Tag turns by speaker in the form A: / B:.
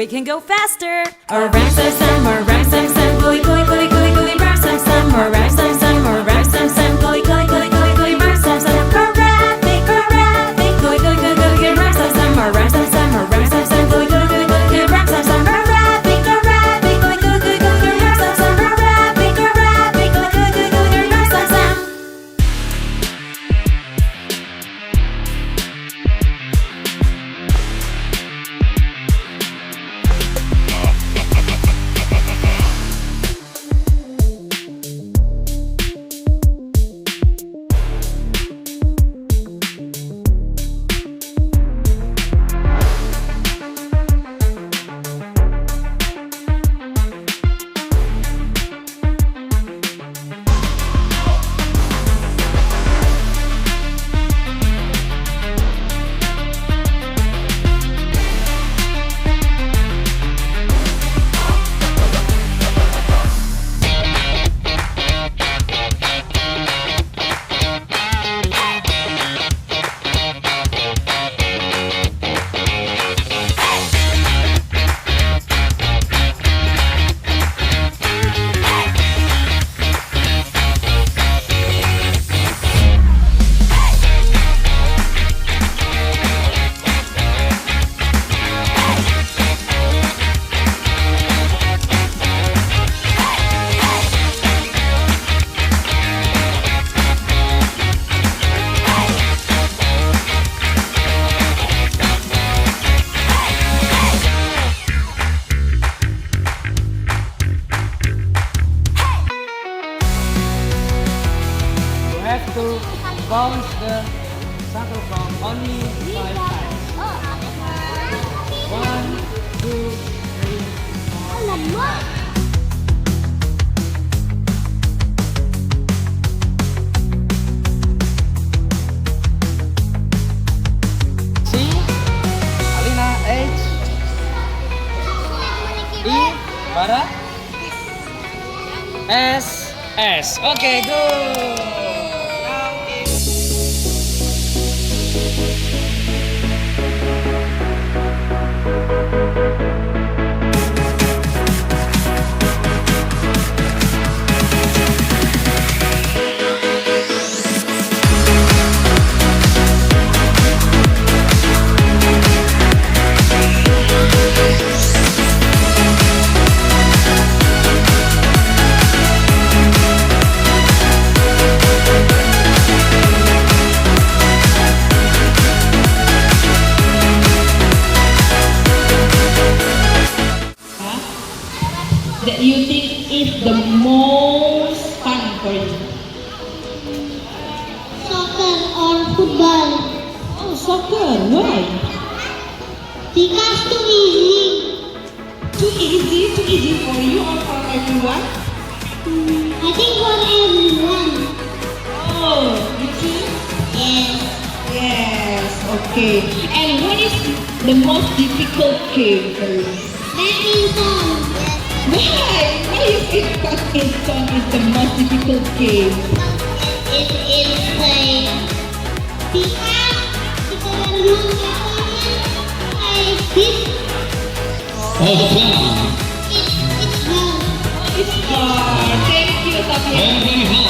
A: we can go faster. Or rhyme some some, or rhyme some some, coolie coolie coolie coolie coolie, rhyme some some, or rhyme some some, or rhyme some some, coolie coolie coolie coolie coolie, rhyme some some. Correct, coolie coolie coolie coolie, rhyme some some, or rhyme some some, or rhyme some some, coolie coolie coolie coolie, rhyme some some. Correct, coolie coolie coolie coolie, rhyme some some. Correct, coolie coolie coolie coolie, rhyme some some.
B: Have to bounce the soccer ball only 5 times. 1, 2, 3, 4. C, Alina, H, E, Bara, S, S. Okay, good.
C: That you think is the most fun for you?
D: Soccer or football.
C: Oh, soccer. Why?
D: Because too easy.
C: Too easy? Too easy for you or for everyone?
D: I think for everyone.
C: Oh, you think?
D: Yes.
C: Yes. Okay. And what is the most difficult game for you?
D: Badminton.
C: Why? Why is it badminton is the most difficult game?
D: It is like because like this.
E: Oh,
D: It's hard.
C: It's hard. Thank you, Sophia.
E: very hard.